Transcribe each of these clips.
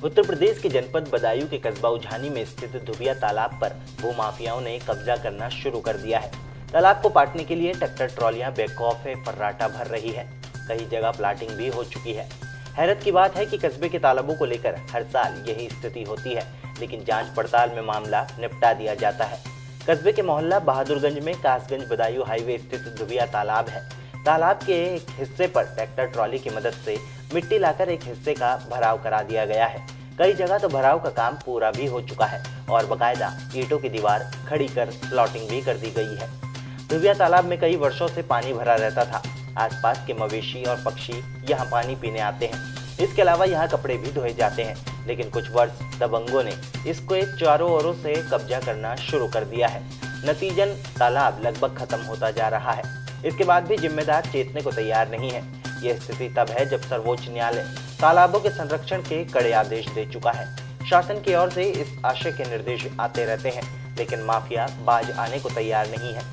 उत्तर प्रदेश के जनपद बदायूं के कस्बा उझानी में स्थित धुबिया तालाब पर भूमाफियाओं ने कब्जा करना शुरू कर दिया है। तालाब को पाटने के लिए ट्रैक्टर ट्रॉलियां बेखौफ फर्राटा भर रही है। कई जगह प्लाटिंग भी हो चुकी है। हैरत की बात है कि कस्बे के तालाबों को लेकर हर साल यही स्थिति होती है, लेकिन जांच पड़ताल में मामला निपटा दिया जाता है। कस्बे के मोहल्ला बहादुरगंज में कासगंज बदायूं हाईवे स्थित धुबिया तालाब है। तालाब के एक हिस्से पर ट्रैक्टर ट्रॉली की मदद से मिट्टी लाकर एक हिस्से का भराव करा दिया गया है। कई जगह तो भराव का काम पूरा भी हो चुका है और बकायदा ईंटों की दीवार खड़ी कर प्लॉटिंग भी कर दी गई है। धुबिया तालाब में कई वर्षों से पानी भरा रहता था। आसपास के मवेशी और पक्षी यहाँ पानी पीने आते हैं। इसके अलावा यहाँ कपड़े भी धोए जाते हैं, लेकिन कुछ वर्ष दबंगों ने इसको चारों ओरों से कब्जा करना शुरू कर दिया है। नतीजन तालाब लगभग खत्म होता जा रहा है। इसके बाद भी जिम्मेदार चेतने को तैयार नहीं है। यह स्थिति तब है जब सर्वोच्च न्यायालय तालाबों के संरक्षण के कड़े आदेश दे चुका है। शासन की ओर से इस आशय के निर्देश आते रहते हैं, लेकिन माफिया बाज आने को तैयार नहीं है।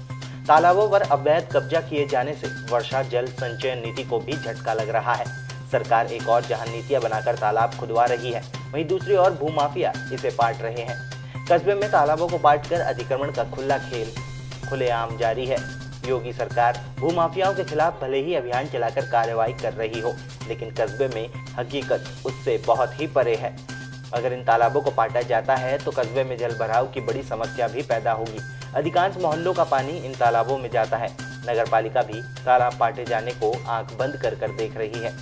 तालाबों पर अवैध कब्जा किए जाने से वर्षा जल संचयन नीति को भी झटका लग रहा है। सरकार एक और जहां नीतियां बनाकर तालाब खुदवा रही है, वहीं दूसरी ओर भूमाफिया इसे पाट रहे हैं। कस्बे में तालाबों को पाटकर अतिक्रमण का खुला खेल खुलेआम जारी है। योगी सरकार भूमाफियाओं के खिलाफ भले ही अभियान चलाकर कार्रवाई कर रही हो, लेकिन कस्बे में हकीकत उससे बहुत ही परे है। अगर इन तालाबों को पाटा जाता है तो कस्बे में जल भराव की बड़ी समस्या भी पैदा होगी। अधिकांश मोहल्लों का पानी इन तालाबों में जाता है। नगरपालिका भी तालाब पाटे जाने को आंख बंद कर देख रही है।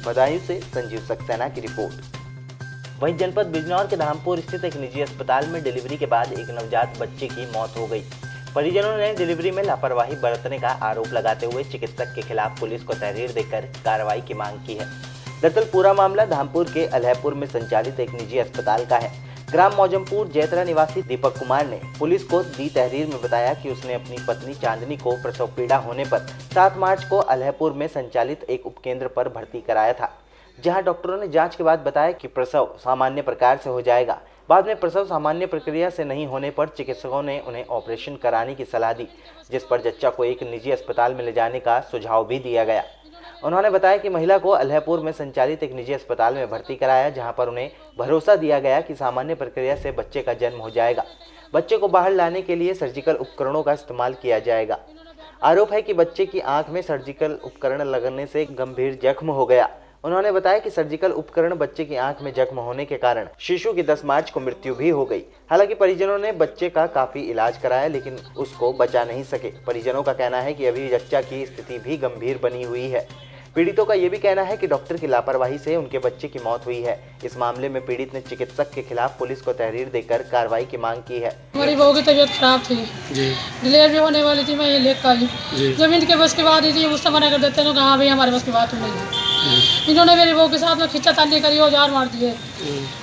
बदायूं से संजीव सक्सेना की रिपोर्ट। वहीं जनपद बिजनौर के धामपुर स्थित एक निजी अस्पताल में डिलीवरी के बाद एक नवजात बच्चे की मौत हो गई। परिजनों ने डिलीवरी में लापरवाही बरतने का आरोप लगाते हुए चिकित्सक के खिलाफ पुलिस को तहरीर देकर कार्रवाई की मांग की है। दरअसल पूरा मामला धामपुर के अलहपुर में संचालित एक निजी अस्पताल का है। ग्राम मौजमपुर जैतरा निवासी दीपक कुमार ने पुलिस को दी तहरीर में बताया कि उसने अपनी पत्नी चांदनी को प्रसव पीड़ा होने पर 7 मार्च को अलहपुर में संचालित एक उपकेंद्र पर भर्ती कराया था, जहां डॉक्टरों ने जांच के बाद बताया कि प्रसव सामान्य प्रकार से हो जाएगा। बाद में प्रसव सामान्य प्रक्रिया से नहीं होने पर चिकित्सकों ने उन्हें ऑपरेशन कराने की सलाह दी, जिस पर जच्चा को एक निजी अस्पताल में ले जाने का सुझाव भी दिया गया। उन्होंने बताया कि महिला को अलहपुर में संचालित एक निजी अस्पताल में भर्ती कराया, जहां पर उन्हें भरोसा दिया गया कि सामान्य प्रक्रिया से बच्चे का जन्म हो जाएगा। बच्चे को बाहर लाने के लिए सर्जिकल उपकरणों का इस्तेमाल किया जाएगा। आरोप है कि बच्चे की आंख में सर्जिकल उपकरण लगने से गंभीर जख्म हो गया। उन्होंने बताया कि सर्जिकल उपकरण बच्चे की आंख में जख्म होने के कारण शिशु की 10 मार्च को मृत्यु भी हो गई। हालांकि परिजनों ने बच्चे का काफी इलाज कराया, लेकिन उसको बचा नहीं सके। परिजनों का कहना है कि अभी बच्चा की स्थिति भी गंभीर बनी हुई है। पीड़ितों का ये भी कहना है कि डॉक्टर की लापरवाही से उनके बच्चे की मौत हुई है। इस मामले में पीड़ित ने चिकित्सक के खिलाफ पुलिस को तहरीर देकर कार्रवाई की मांग की है। हमारी बहू की तबीयत खराब थी, डिलीवरी होने वाली थी, मैं ये लेकर आई। जब इनके बस की बात थी, मुझसे मना कर देते हैं, हाँ भाई हमारे बस की बात नहीं है। इन्होंने मेरी बहू के साथ में खिंचातानी करी, औजार मार दिए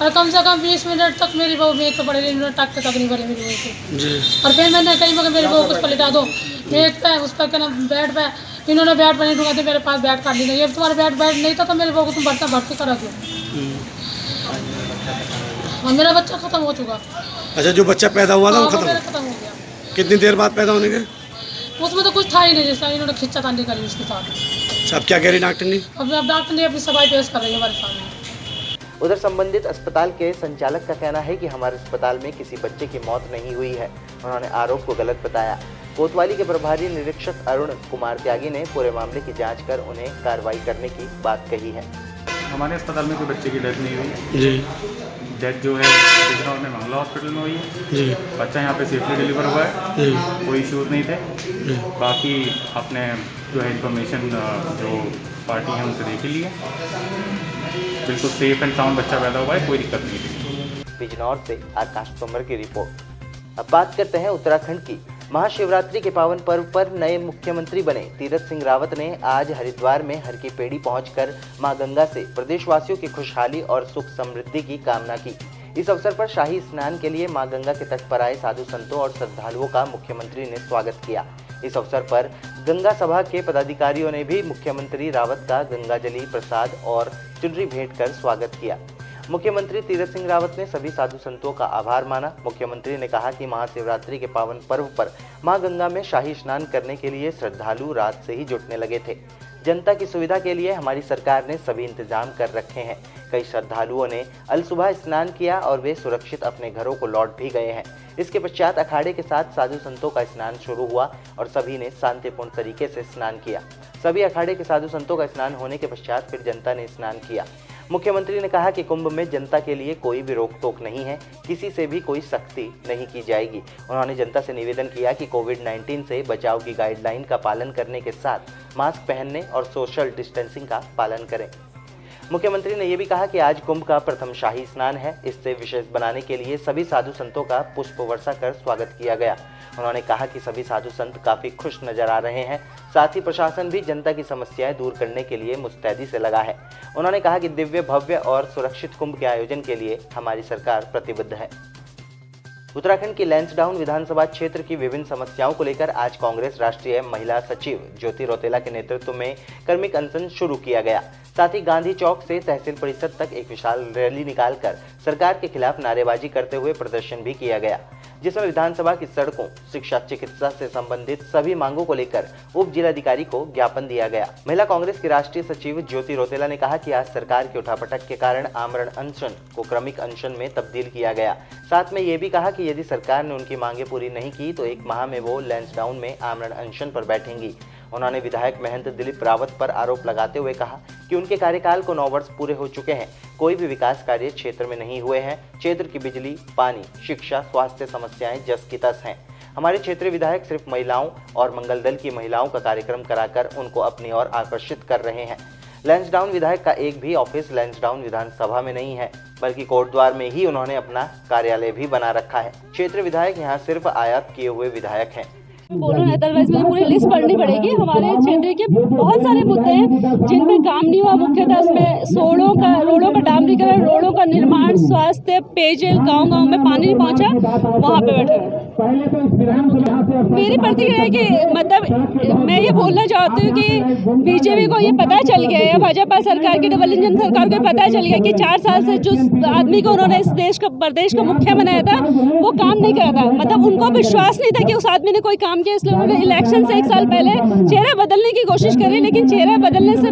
और कम से कम 20 मिनट तक मेरी बहू मेज पर पड़े रही। इन्होंने टक तक नहीं भरी मेरी बहू को। और फिर मैंने कही मगर मेरी बहू को उस पर लिटा दो, मेज पे उस पर क्या बेड पे। इन्होंने बेड पर नहीं ढूंढा, मेरे पास बेड काट ली। ये तुम्हारा बेड नहीं था तो मेरे बहू को तुम भर्ती करा दो। और मेरा बच्चा खत्म हो चुका। अच्छा, जो बच्चा पैदा हुआ था वो खत्म हो गया। कितनी देर बाद पैदा होने के? उसमें तो कुछ था ही नहीं, जिसका इन्होंने खिंचातानी करी उसके साथ। अच्छा, अब क्या कह रही डॉक्टर ने? अब डॉक्टर ने अपनी सफाई पेश कर रही है हमारे सामने। उधर संबंधित अस्पताल के संचालक का कहना है कि हमारे अस्पताल में किसी बच्चे की मौत नहीं हुई है। उन्होंने आरोप को गलत बताया। कोतवाली के प्रभारी निरीक्षक अरुण कुमार त्यागी ने पूरे मामले की जांच कर उन्हें कार्रवाई करने की बात कही है। हमारे अस्पताल में कोई बच्चे की डेथ नहीं हुई जी। डेथ जो है बिजनौर में मंगला हॉस्पिटल में हुई है जी। बच्चा यहाँ पे सेफली डिलीवर हुआ है जी। कोई इश्यूज नहीं थे जी। बाकी आपने जो है इन्फॉर्मेशन जो पार्टी है उनसे देख ली है। बिल्कुल सेफ एंड साउंड बच्चा पैदा हुआ है, कोई दिक्कत नहीं थी। बिजनौर से आकाश तोमर की रिपोर्ट। अब बात करते हैं उत्तराखंड की। महाशिवरात्रि के पावन पर्व पर नए मुख्यमंत्री बने तीरथ सिंह रावत ने आज हरिद्वार में हर की पेड़ी पहुंचकर मां गंगा से प्रदेशवासियों की खुशहाली और सुख समृद्धि की कामना की। इस अवसर पर शाही स्नान के लिए मां गंगा के तट पर आए साधु संतों और श्रद्धालुओं का मुख्यमंत्री ने स्वागत किया। इस अवसर पर गंगा सभा के पदाधिकारियों ने भी मुख्यमंत्री रावत का गंगाजली प्रसाद और चुनरी भेंट कर स्वागत किया। मुख्यमंत्री तीरथ सिंह रावत ने सभी साधु संतों का आभार माना। मुख्यमंत्री ने कहा कि महाशिवरात्रि के पावन पर्व पर मां गंगा में शाही स्नान करने के लिए श्रद्धालु रात से ही जुटने लगे थे। जनता की सुविधा के लिए हमारी सरकार ने सभी इंतजाम कर रखे हैं। कई श्रद्धालुओं ने अलसुबह स्नान किया और वे सुरक्षित अपने घरों को लौट भी गए हैं। इसके पश्चात अखाड़े के साथ साधु संतों का स्नान शुरू हुआ और सभी ने शांतिपूर्ण तरीके से स्नान किया। सभी अखाड़े के साधु संतों का स्नान होने के पश्चात फिर जनता ने स्नान किया। मुख्यमंत्री ने कहा कि कुंभ में जनता के लिए कोई भी रोक टोक नहीं है, किसी से भी कोई सख्ती नहीं की जाएगी। उन्होंने जनता से निवेदन किया कि कोविड-19 से बचाव की गाइडलाइन का पालन करने के साथ मास्क पहनने और सोशल डिस्टेंसिंग का पालन करें। मुख्यमंत्री ने यह भी कहा कि आज कुंभ का प्रथम शाही स्नान है। इससे विशेष बनाने के लिए सभी साधु संतों का पुष्प वर्षा कर स्वागत किया गया। उन्होंने कहा कि सभी साधु संत काफी खुश नजर आ रहे हैं। साथ ही प्रशासन भी जनता की समस्याएं दूर करने के लिए मुस्तैदी से लगा है। उन्होंने कहा कि दिव्य, भव्य और सुरक्षित कुंभ के आयोजन के लिए हमारी सरकार प्रतिबद्ध है। उत्तराखंड की लैंसडाउन विधानसभा क्षेत्र की विभिन्न समस्याओं को लेकर आज कांग्रेस राष्ट्रीय महिला सचिव ज्योति रौतेला के नेतृत्व में कर्मिक अनशन शुरू किया गया। साथ ही गांधी चौक से तहसील परिषद तक एक विशाल रैली निकालकर सरकार के खिलाफ नारेबाजी करते हुए प्रदर्शन भी किया गया, जिसमें विधानसभा की सड़कों, शिक्षा, चिकित्सा से संबंधित सभी मांगों को लेकर उप जिलाधिकारी को ज्ञापन दिया गया। महिला कांग्रेस की राष्ट्रीय सचिव ज्योति रौतेला ने कहा कि आज सरकार के उठापटक के कारण आमरण अनशन को क्रमिक अनशन में तब्दील किया गया। साथ में ये भी कहा कि यदि सरकार ने उनकी मांगे पूरी नहीं की तो 1 माह में वो लैंसडाउन में आमरण अनशन पर बैठेंगी। उन्होंने विधायक महंत दिलीप रावत पर आरोप लगाते हुए कहा कि उनके कार्यकाल को 9 वर्ष पूरे हो चुके हैं, कोई भी विकास कार्य क्षेत्र में नहीं हुए हैं। क्षेत्र की बिजली, पानी, शिक्षा, स्वास्थ्य समस्याएं जस की तस हैं। हमारे क्षेत्रीय विधायक सिर्फ महिलाओं और मंगल दल की महिलाओं का कार्यक्रम कराकर उनको अपनी ओर आकर्षित कर रहे हैं। लैंसडाउन विधायक का एक भी ऑफिस लैंसडाउन विधानसभा में नहीं है, बल्कि कोटद्वार में ही उन्होंने अपना कार्यालय भी बना रखा है। क्षेत्रीय विधायक यहाँ सिर्फ आयात किए हुए विधायक हैं। बोलो नहीं, अदरवाइज मुझे पूरी लिस्ट पढ़नी पड़ेगी। हमारे क्षेत्र के बहुत सारे मुद्दे हैं जिन पे काम नहीं हुआ। मुख्यतः उसमें रोडों का डामरीकरण, रोडों का निर्माण, स्वास्थ्य, पेयजल, गांव-गांव में पानी नहीं पहुंचा, वहां पे बैठे हैं। मेरी प्रतिक्रिया है कि मतलब मैं ये बोलना चाहती हूँ कि बीजेपी को ये पता चल गया है, भाजपा सरकार की, डबल इंजन सरकार को पता चल गया कि 4 साल से जिस आदमी को उन्होंने इस देश का, प्रदेश का मुखिया बनाया था, वो काम नहीं कर रहा था। मतलब उनको विश्वास नहीं था कि उस आदमी ने कोई काम किया, इसलिए उन्होंने इलेक्शन से 1 साल पहले चेहरा बदलने की कोशिश करी। लेकिन चेहरा बदलने से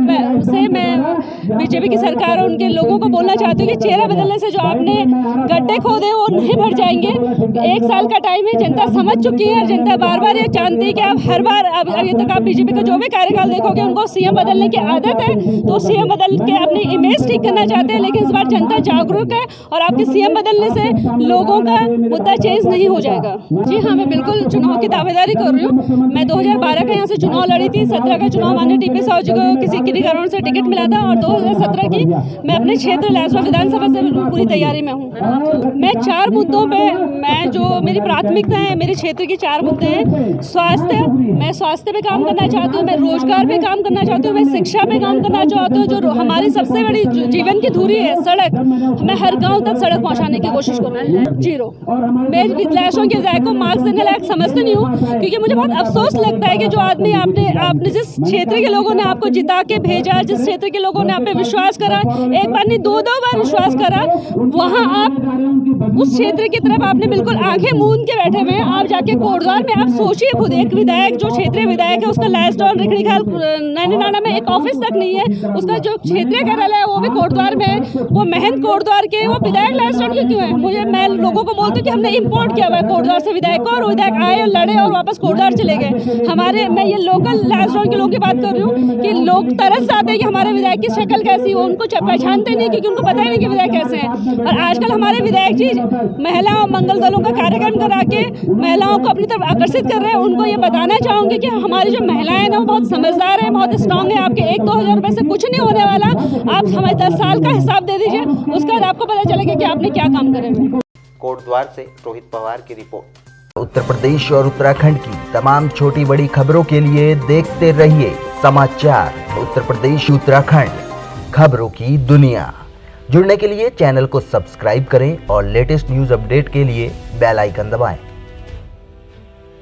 मैं बीजेपी की सरकार और उनके लोगों को बोलना चाहती हूँ कि चेहरा बदलने से जो आपने गड्ढे खोदे वो नहीं भर जाएंगे। 1 साल का टाइम है, जनता समझ चुकी है। जनता बार बार ये जानती है कि आप हर बार अभी तक आप बीजेपी का जो भी कार्यकाल देखोगे उनको सीएम बदलने की आदत है, तो सीएम बदल के अपनी इमेज ठीक करना चाहते हैं। लेकिन इस बार जनता जागरूक है और आपके सीएम बदलने से लोगों का मुद्दा चेंज नहीं हो जाएगा। जी हाँ, मैं बिल्कुल चुनाव की दावेदारी कर रही हूँ। मैं 2012 का यहाँ से चुनाव लड़ी थी। 17 का चुनाव माननीय टीपी साहू जी को किसी कारण से टिकट मिला था और 2017 की मैं अपने क्षेत्र लैंसडाउन विधानसभा से पूरी तैयारी में हूँ। मैं 4 मुद्दों पे, मैं जो मेरी प्राथमिकता है, मेरे क्षेत्र की 4 मुद्दे हैं। स्वास्थ्य, मैं स्वास्थ्य पे काम करना चाहती हूँ, मैं रोजगार पे काम करना चाहती हूँ, मैं शिक्षा पे काम करना चाहती हूँ। जो हमारी सबसे बड़ी जीवन की धुरी है सड़क, मैं हर गाँव तक सड़क पहुँचाने की कोशिश करूँगी। 0 मैं लैंसडाउन के विधायक को मार्क्स देने लायक समझती नहीं हूँ, क्योंकि मुझे बहुत अफसोस लगता है कि जो आदमी आपने जिस क्षेत्र के लोगों ने आपको जिता के भेजा, जिस क्षेत्र के लोगों ने आप पे विश्वास करा, एक बार नहीं 2-2 बार विश्वास करा, वहाँ आप उस क्षेत्र की तरफ आपने बिल्कुल आंखें मूंद के बैठे हुए हैं। आप जाके कोटद्वार में आप सोचिए खुद, एक विधायक जो क्षेत्रीय विधायक है उसका लैंसडाउन रिखणीखाल नैनीनाला में एक ऑफिस तक नहीं है, उसका जो क्षेत्रीय कार्यालय है वो भी कोटद्वार में है। वो महंत कोटद्वार के, वो विधायक लैंसडाउन के क्यों है? मैं लोगों को बोलती हूँ कि हमने इम्पोर्ट किया हुआ है कोटद्वार से विधायक को, और विधायक आए और लड़े और वापस कोटद्वार चले गए। मैं ये लोकल लैंसडाउन के लोगों की बात कर रही हूँ कि लोग तरस जाते हैं कि हमारे विधायक की शक्ल कैसी हो, उनको पहचानते नहीं, क्योंकि उनको पता ही नहीं कि विधायक कैसे हैं। और आजकल हमारे विधायक जी महिला और मंगल दलों का कार्यक्रम करा के महिलाओं को अपनी तरफ आकर्षित कर रहे हैं। उनको ये बताना चाहूँगी कि हमारी जो महिलाएं ना वो बहुत समझदार हैं, बहुत स्ट्रांग है। आपके 1-2 हज़ार रुपये से कुछ नहीं होने वाला। आप हमें 10 साल का हिसाब दे दीजिए, उसके बाद आपको पता चलेगा कि आपने क्या काम करे। कोटद्वार से रोहित पवार की रिपोर्ट। उत्तर प्रदेश और उत्तराखंड की तमाम छोटी बड़ी खबरों के लिए देखते रहिए समाचार उत्तर प्रदेश उत्तराखंड, खबरों की दुनिया। जुड़ने के लिए चैनल को सब्सक्राइब करें और लेटेस्ट न्यूज अपडेट के लिए बेल आइकन दबाएं।